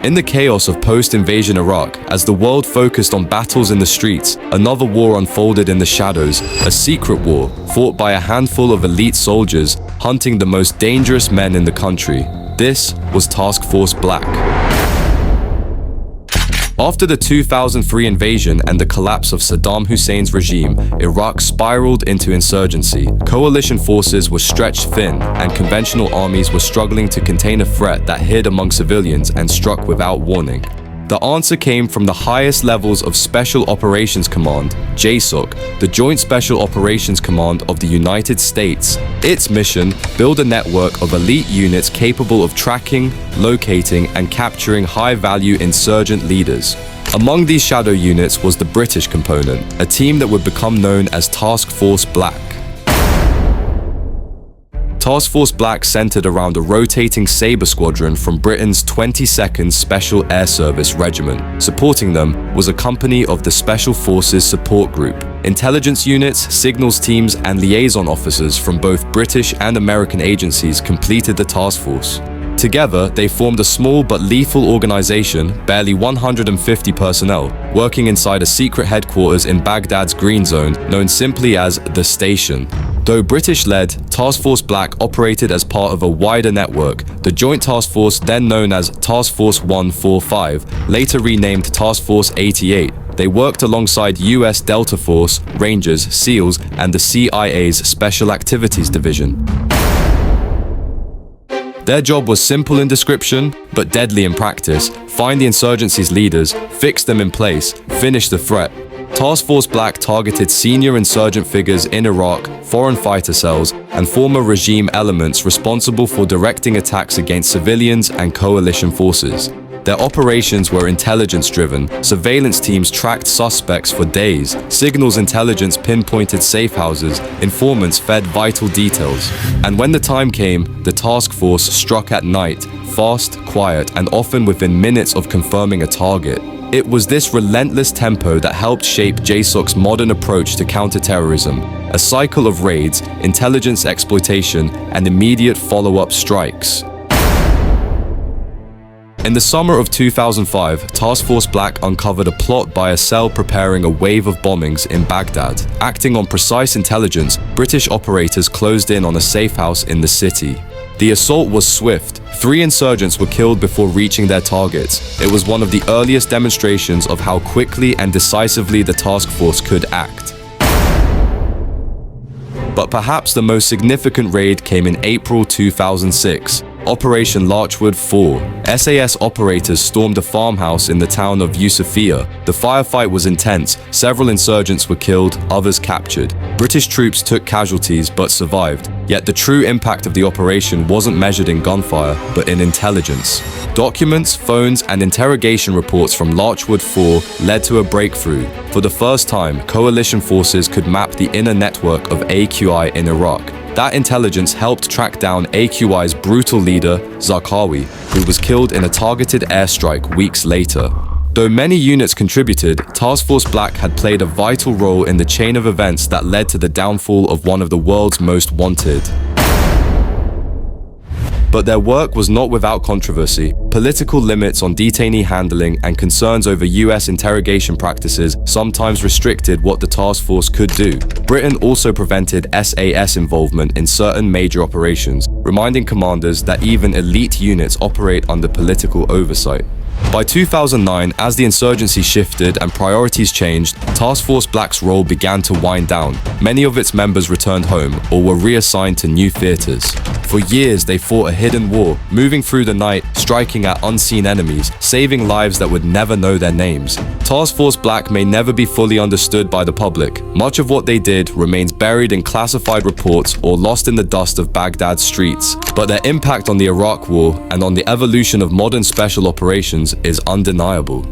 In the chaos of post-invasion Iraq, as the world focused on battles in the streets, another war unfolded in the shadows, a secret war fought by a handful of elite soldiers hunting the most dangerous men in the country. This was Task Force Black. After the 2003 invasion and the collapse of Saddam Hussein's regime, Iraq spiraled into insurgency. Coalition forces were stretched thin, and conventional armies were struggling to contain a threat that hid among civilians and struck without warning. The answer came from the highest levels of Special Operations Command, JSOC, the Joint Special Operations Command of the United States. Its mission: build a network of elite units capable of tracking, locating, and capturing high-value insurgent leaders. Among these shadow units was the British component, a team that would become known as Task Force Black. Task Force Black centered around a rotating Sabre squadron from Britain's 22nd Special Air Service Regiment. Supporting them was a company of the Special Forces Support Group. Intelligence units, signals teams, and liaison officers from both British and American agencies completed the task force. Together, they formed a small but lethal organization, barely 150 personnel, working inside a secret headquarters in Baghdad's Green Zone, known simply as The Station. Though British-led, Task Force Black operated as part of a wider network. The Joint Task Force, then known as Task Force 145, later renamed Task Force 88. They worked alongside US Delta Force, Rangers, SEALs, and the CIA's Special Activities Division. Their job was simple in description, but deadly in practice: find the insurgency's leaders, fix them in place, finish the threat. Task Force Black targeted senior insurgent figures in Iraq, foreign fighter cells, and former regime elements responsible for directing attacks against civilians and coalition forces. Their operations were intelligence-driven. Surveillance teams tracked suspects for days. Signals intelligence pinpointed safe houses. Informants fed vital details. And when the time came, the task force struck at night, fast, quiet, and often within minutes of confirming a target. It was this relentless tempo that helped shape JSOC's modern approach to counterterrorism, a cycle of raids, intelligence exploitation, and immediate follow-up strikes. In the summer of 2005, Task Force Black uncovered a plot by a cell preparing a wave of bombings in Baghdad. Acting on precise intelligence, British operators closed in on a safe house in the city. The assault was swift. 3 insurgents were killed before reaching their targets. It was one of the earliest demonstrations of how quickly and decisively the task force could act. But perhaps the most significant raid came in April 2006. Operation Larchwood 4. SAS operators stormed a farmhouse in the town of Yusufia. The firefight was intense. Several insurgents were killed, others captured. British troops took casualties but survived. Yet the true impact of the operation wasn't measured in gunfire, but in intelligence. Documents, phones, and interrogation reports from Larchwood 4 led to a breakthrough. For the first time, coalition forces could map the inner network of AQI in Iraq. That intelligence helped track down AQI's brutal leader, Zarqawi, who was killed in a targeted airstrike weeks later. Though many units contributed, Task Force Black had played a vital role in the chain of events that led to the downfall of one of the world's most wanted. But their work was not without controversy. Political limits on detainee handling and concerns over US interrogation practices sometimes restricted what the task force could do. Britain also prevented SAS involvement in certain major operations, reminding commanders that even elite units operate under political oversight. By 2009, as the insurgency shifted and priorities changed, Task Force Black's role began to wind down. Many of its members returned home or were reassigned to new theaters. For years, they fought a hidden war, moving through the night, striking at unseen enemies, saving lives that would never know their names. Task Force Black may never be fully understood by the public. Much of what they did remains buried in classified reports or lost in the dust of Baghdad's streets. But their impact on the Iraq War and on the evolution of modern special operations is undeniable.